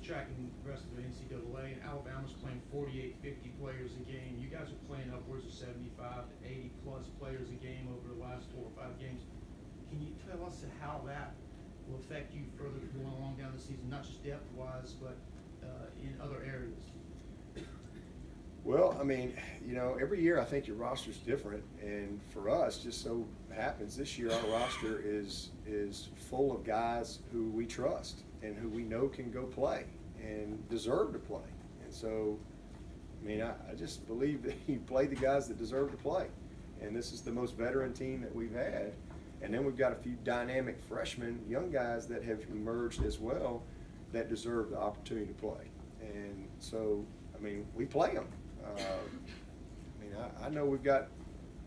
tracking the rest of the NCAA, and Alabama's playing 48, 50 players a game. You guys are playing upwards of 75 to 80 plus players a game over the last 4 or 5 games. Can you tell us how that will affect you further going along down the season, not just depth-wise, but in other areas? Well, I mean, you know, every year I think your roster's different, and for us, just so happens this year our roster is full of guys who we trust and who we know can go play and deserve to play. And so, I mean, I just believe that you play the guys that deserve to play, and this is the most veteran team that we've had. And then we've got a few dynamic freshmen, young guys that have emerged as well that deserve the opportunity to play. And so, I mean, we play them. I mean, I know we've got,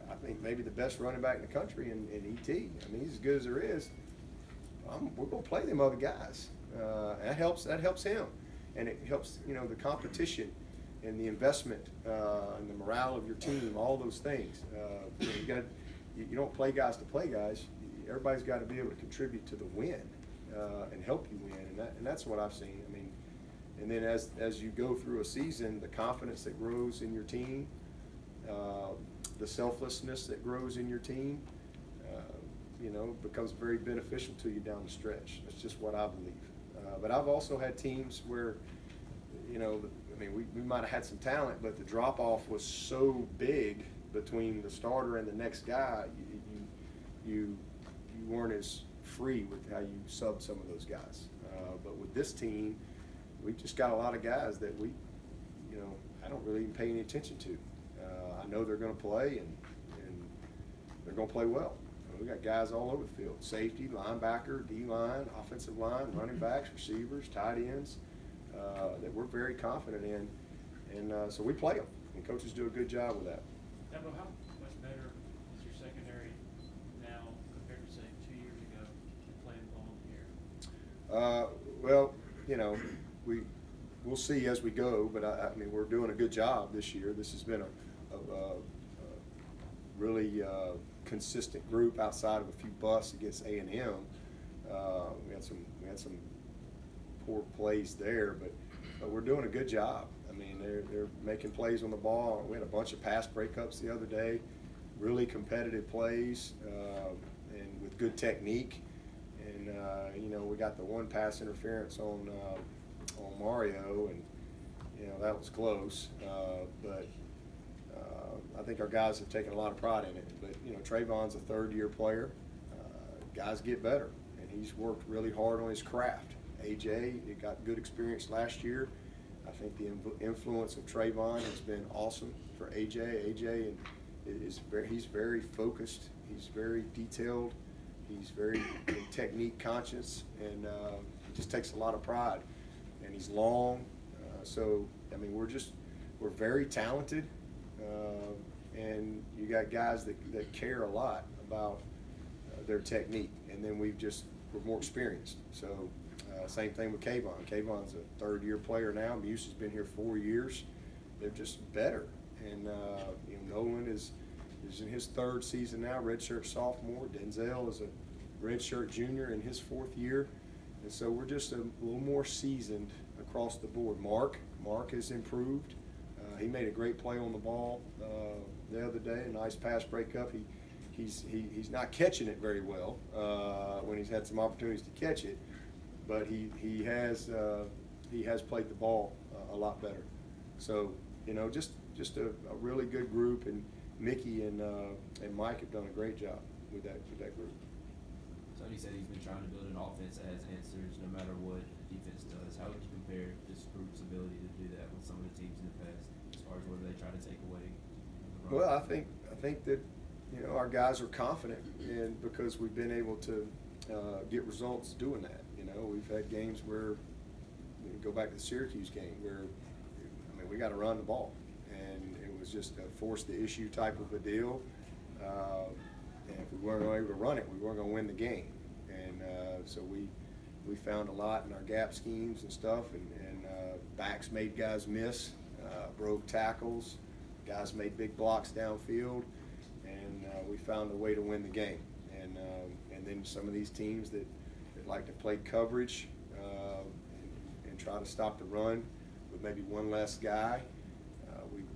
I think, maybe the best running back in the country in ET. I mean, he's as good as there is. We're going to play them other guys. That helps him. And it helps, you know, the competition and the investment and the morale of your team, all those things. You know, you don't play guys to play guys. Everybody's got to be able to contribute to the win and help you win. And that's what I've seen. I mean, and then as you go through a season, the confidence that grows in your team, the selflessness that grows in your team, you know, becomes very beneficial to you down the stretch. That's just what I believe. But I've also had teams where, you know, I mean, we might have had some talent, but the drop-off was so big between the starter and the next guy, you weren't as free with how you subbed some of those guys. But with this team, we've just got a lot of guys that we, you know, I don't really even pay any attention to. I know they're going to play, and they're going to play well. We got guys all over the field: safety, linebacker, D-line, offensive line, running backs, receivers, tight ends, that we're very confident in. And so we play them, and coaches do a good job with that. Dabo, how much better is your secondary now compared to, say, 2 years ago playing ball here? Well, you know, we'll see as we go, but I mean, we're doing a good job this year. This has been a really consistent group outside of a few busts against A&M. We had some poor plays there, but we're doing a good job. I mean, they're making plays on the ball. We had a bunch of pass breakups the other day, really competitive plays, and with good technique. And you know, we got the one pass interference on Mario, and you know, that was close. But I think our guys have taken a lot of pride in it. But you know, Trayvon's a third-year player. Guys get better, and he's worked really hard on his craft. AJ, he got good experience last year. I think the influence of Trayvon has been awesome for AJ. AJ he's very focused. He's very detailed. He's very technique conscious, and he just takes a lot of pride. And he's long, so I mean, we're very talented, and you got guys that care a lot about their technique. And then we're more experienced. So same thing with Kayvon. Kayvon's a third-year player now. Muse has been here 4 years. They're just better. And you know, Nolan is in his third season now, redshirt sophomore. Denzel is a redshirt junior in his 4th year. And so we're just a little more seasoned across the board. Mark has improved. He made a great play on the ball the other day, a nice pass breakup. He's not catching it very well when he's had some opportunities to catch it, but he has played the ball a lot better. So you know, just a really good group, and Mickey and Mike have done a great job with that group. So he said he's been trying to build an offense that has answers no matter what the defense does. How would you compare this group's ability to do that with some of the teams in the past, as far as what they try to take away? Well, I think that, you know, our guys are confident, and because we've been able to get results doing that. You know, we've had games where, you go back to the Syracuse game, where I mean, we got to run the ball, and it was just a force the issue type of a deal. And if we weren't able to run it, we weren't going to win the game. And so we found a lot in our gap schemes and stuff, and backs made guys miss, broke tackles, guys made big blocks downfield, and we found a way to win the game. And then some of these teams that like to play coverage and try how to stop the run with maybe one less guy.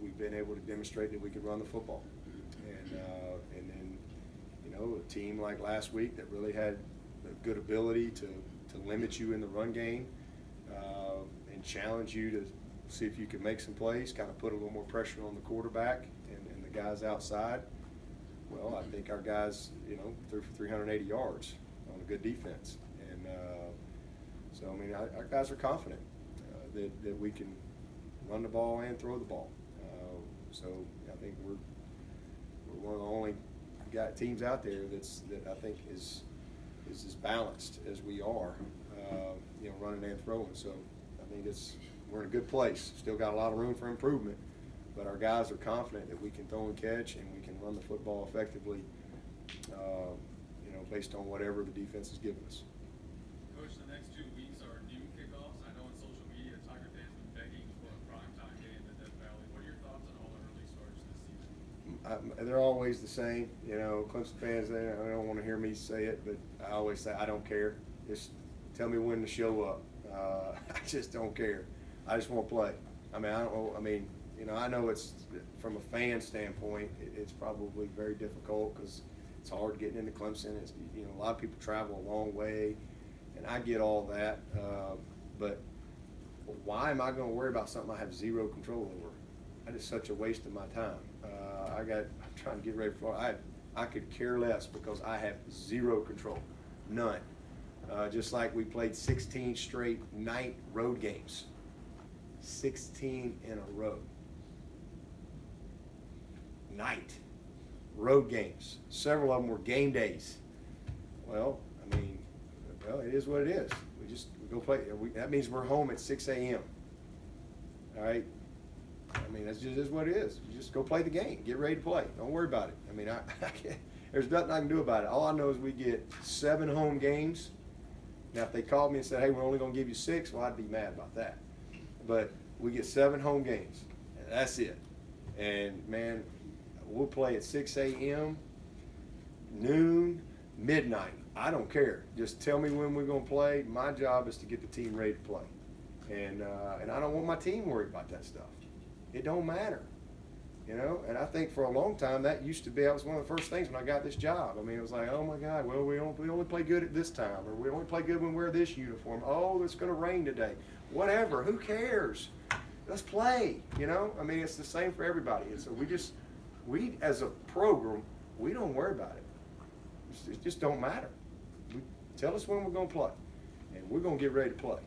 We've been able to demonstrate that we can run the football. And then, you know, a team like last week that really had a good ability to limit you in the run game and challenge you to see if you can make some plays, kind of put a little more pressure on the quarterback and the guys outside. Well, I think our guys, you know, threw for 380 yards on a good defense. And so, I mean, our guys are confident that we can run the ball and throw the ball. So I think we're one of the only teams out there that I think is as balanced as we are, you know, running and throwing. So I think we're in a good place. Still got a lot of room for improvement, but our guys are confident that we can throw and catch and we can run the football effectively, you know, based on whatever the defense is giving us. Coach, the next 2 weeks are noon kickoffs. I know on social media, Tiger fans have been begging for a primetime game at Death Valley. What are your thoughts on all the early starts this season? They're always the same. You know, Clemson fans, they don't want to hear me say it, but I always say, I don't care. Just tell me when to show up. I just don't care. I just want to play. I mean, you know, I know it's, from a fan standpoint, it's probably very difficult because it's hard getting into Clemson. It's, you know, a lot of people travel a long way, and I get all that. But why am I going to worry about something I have zero control over? That is such a waste of my time. I'm trying to get ready for it. I could care less because I have zero control, none. Just like we played 16 straight night road games, 16 in a row. Night road games. Several of them were game days. Well, I mean, it is what it is. We go play. That means we're home at 6 a.m. All right. I mean, that's just what it is. You just go play the game. Get ready to play. Don't worry about it. I mean, I can't, there's nothing I can do about it. All I know is we get 7 home games. Now, if they called me and said, hey, we're only going to give you 6, well, I'd be mad about that. But we get 7 home games. And that's it. And, man, we'll play at 6 a.m., noon, midnight. I don't care. Just tell me when we're going to play. My job is to get the team ready to play. And I don't want my team worried about that stuff. It don't matter, you know. And I think for a long time that used to be. That was one of the first things when I got this job. I mean, it was like, oh my God, well we only play good at this time, or we only play good when we wear this uniform. Oh, it's going to rain today. Whatever. Who cares? Let's play. You know. I mean, it's the same for everybody. And so we as a program, we don't worry about it. It just don't matter. Tell us when we're going to play, and we're going to get ready to play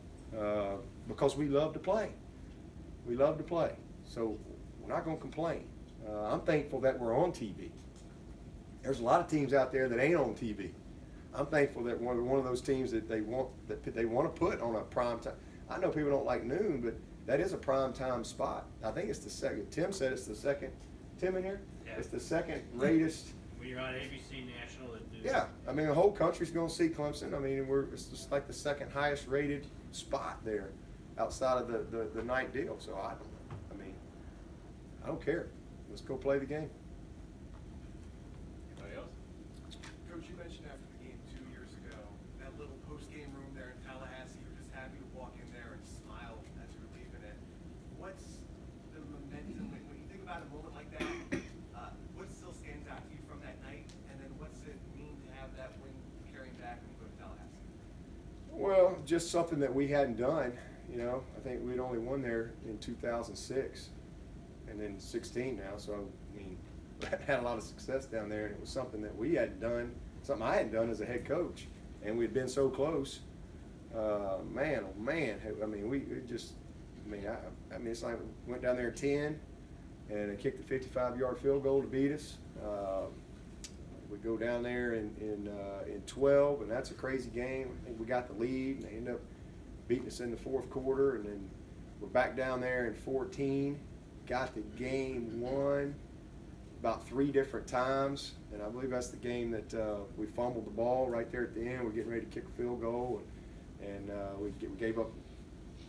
because we love to play. We love to play. So we're not going to complain. I'm thankful that we're on TV. There's a lot of teams out there that ain't on TV. I'm thankful that we're one of those teams that they want to put on a prime time. I know people don't like noon, but that is a prime time spot. I think it's the second. Tim said it's the second. Tim in here? Yeah. It's the second greatest. When you're on ABC National, it do. Yeah, I mean the whole country's going to see Clemson. I mean it's just like the second highest rated spot there, outside of the night deal. So I don't care. Let's go play the game. Anybody else? Coach, you mentioned after the game 2 years ago, that little post-game room there in Tallahassee, you were just happy to walk in there and smile as you were leaving it. What's the momentum, when you think about a moment like that, what still stands out to you from that night, and then what's it mean to have that win carrying back when you go to Tallahassee? Well, just something that we hadn't done. You know, I think we'd only won there in 2006. And then 16 now, so I mean, had a lot of success down there, and it was something that we hadn't done, something I hadn't done as a head coach, and we'd been so close. Man, oh man, I mean, I mean, it's like we went down there at 10, and they kicked the 55-yard field goal to beat us. We go down there in 12, and that's a crazy game. I think we got the lead, and they end up beating us in the fourth quarter, and then we're back down there in 14. Got the game won about 3 different times, and I believe that's the game that we fumbled the ball right there at the end. We're getting ready to kick a field goal, and we gave up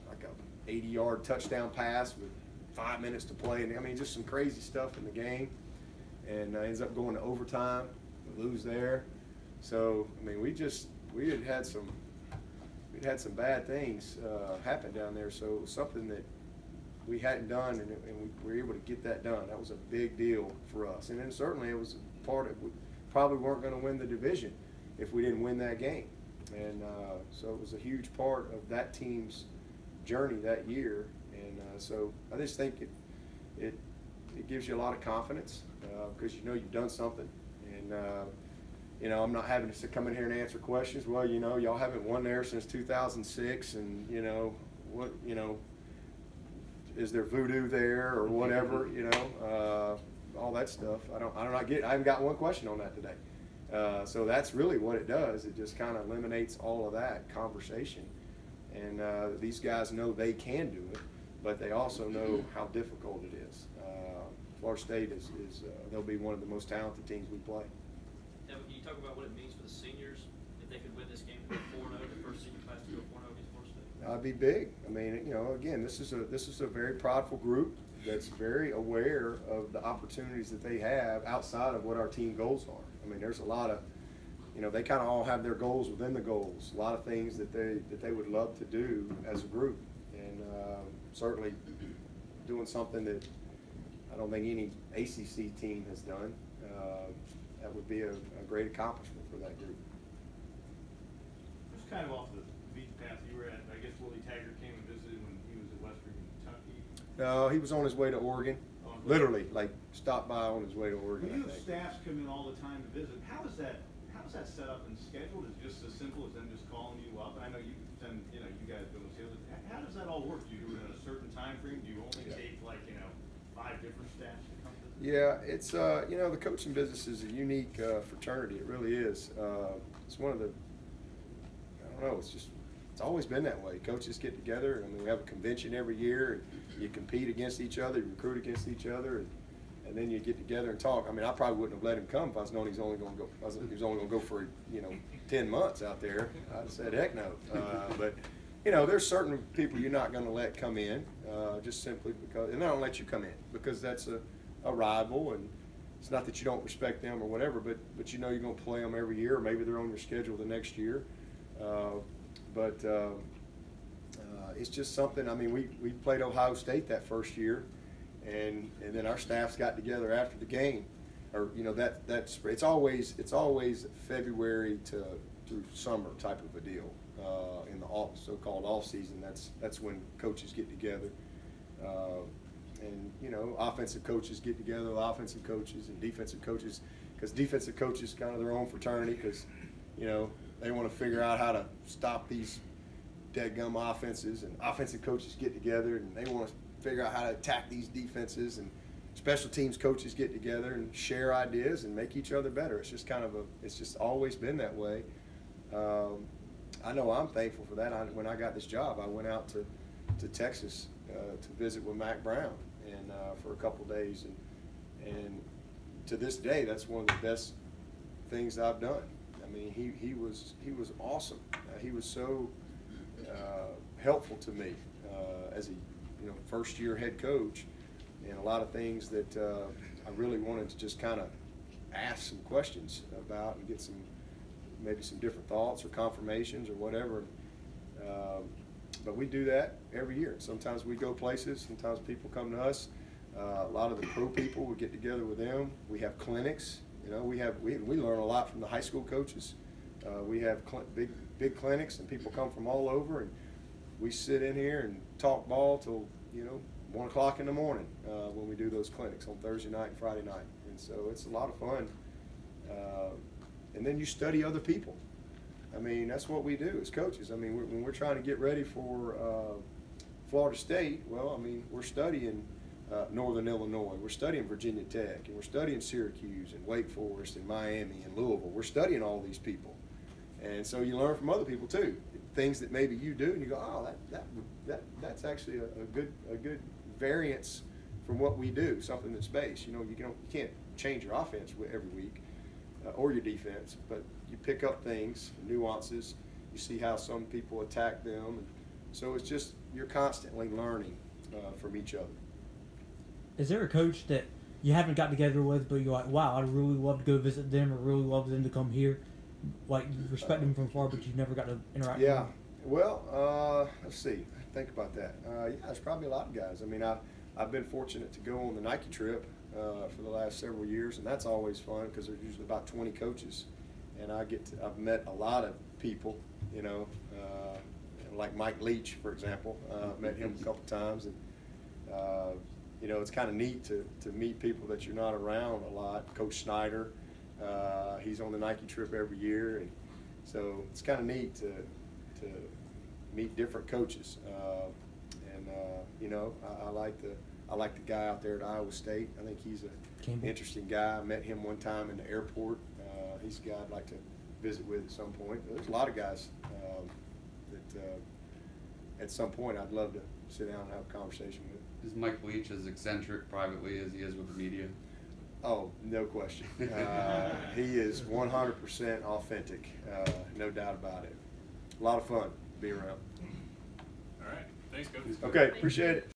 like a 80-yard touchdown pass with 5 minutes to play. And I mean, just some crazy stuff in the game, and ends up going to overtime. We lose there. So I mean, we had some we'd had some bad things happen down there, so it was something that we hadn't done, and we were able to get that done. That was a big deal for us. And then certainly it was a part of, we probably weren't going to win the division if we didn't win that game. And so it was a huge part of that team's journey that year. And so I just think it gives you a lot of confidence because you know you've done something. And you know, I'm not having to come in here and answer questions. Well, you know, y'all haven't won there since 2006, and you know what, you know, is there voodoo there or whatever, you know, all that stuff. I haven't got one question on that today. So that's really what it does. It just kind of eliminates all of that conversation. And these guys know they can do it, but they also know how difficult it is. Florida State is they'll be one of the most talented teams we play. Devin, can you talk about what it means for the seniors if they could win this game to go 4-0, the first senior class to go 4-0 against Florida State? That'd be big. I mean, you know, again, this is a very prideful group that's very aware of the opportunities that they have outside of what our team goals are. I mean, there's a lot of, you know, they kind of all have their goals within the goals. A lot of things that they would love to do as a group, and certainly doing something that I don't think any ACC team has done. That would be a great accomplishment for that group. Just kind of off the beaten path you were at, I guess Willie Taggart came and visited when he was at Western Kentucky. No, he was on his way to Oregon. Literally, like stopped by on his way to Oregon. When you I have think. staffs come in all the time to visit, how is that set up and scheduled? Is it just as simple as them just calling you up? And I know you guys go and see it. How does that all work? Do you do it in a certain time frame? Do you only take 5 different staffs to come visit? Yeah, it's you know, the coaching business is a unique fraternity. It really is. It's one of the, I don't know, it's always been that way. Coaches get together, and we have a convention every year, and you compete against each other, you recruit against each other, and then you get together and talk. I mean, I probably wouldn't have let him come if I was known he's only going to go. He was only going to go for 10 months out there. I'd have said heck no. But you know, there's certain people you're not going to let come in just simply because, and I don't let you come in because that's a rival, and it's not that you don't respect them or whatever, but you know you're going to play them every year, or maybe they're on your schedule the next year. But it's just something. I mean, we played Ohio State that first year, and then our staffs got together after the game, or you know that's it's always February through summer type of a deal. In the so-called off season, that's when coaches get together, and you know, offensive coaches get together, offensive coaches and defensive coaches, because defensive coaches kind of their own fraternity, because you know they want to figure out how to stop these deadgum offenses, and offensive coaches get together and they want to figure out how to attack these defenses, and special teams coaches get together and share ideas and make each other better. It's just it's just always been that way. I know I'm thankful for that. When I got this job, I went out to Texas to visit with Mac Brown and for a couple days, and to this day, that's one of the best things I've done. I mean, he was awesome. He was so helpful to me as a first year head coach, and a lot of things that I really wanted to just kind of ask some questions about and get maybe some different thoughts or confirmations or whatever. But we do that every year. Sometimes we go places, sometimes people come to us. A lot of the pro people, we get together with them. We have clinics. You know, we learn a lot from the high school coaches. We have big clinics, and people come from all over, and we sit in here and talk ball till 1 o'clock in the morning when we do those clinics on Thursday night and Friday night. And so it's a lot of fun. And then you study other people. I mean, that's what we do as coaches. I mean, when we're trying to get ready for Florida State, well, I mean, we're studying Northern Illinois. We're studying Virginia Tech, and we're studying Syracuse and Wake Forest and Miami and Louisville. We're studying all these people. And so you learn from other people too. Things that maybe you do, and you go, oh, that's actually a good variance from what we do. Something that's based. You can't change your offense every week or your defense, but you pick up things, nuances. You see how some people attack them, and so it's just you're constantly learning from each other. Is there a coach that you haven't got together with, but you're like, wow, I'd really love to go visit them, or really love them to come here? Like, you respect them from far, but you've never got to interact with them? Well, let's see. Think about that. Yeah, there's probably a lot of guys. I mean, I've been fortunate to go on the Nike trip for the last several years, and that's always fun because there's usually about 20 coaches, and I've met a lot of people, you know, like Mike Leach, for example. Met him a couple times, and you know, it's kind of neat to meet people that you're not around a lot. Coach Snyder, he's on the Nike trip every year, and so it's kind of neat to meet different coaches. And you know, I like the guy out there at Iowa State. I think he's a Campbell. interesting guy. I met him one time in the airport. He's a guy I'd like to visit with at some point. There's a lot of guys that at some point I'd love to sit down and have a conversation with. Is Mike Leach as eccentric privately as he is with the media? Oh, no question. He is 100% authentic, no doubt about it. A lot of fun to be around. All right, thanks, Coach. Okay, appreciate it.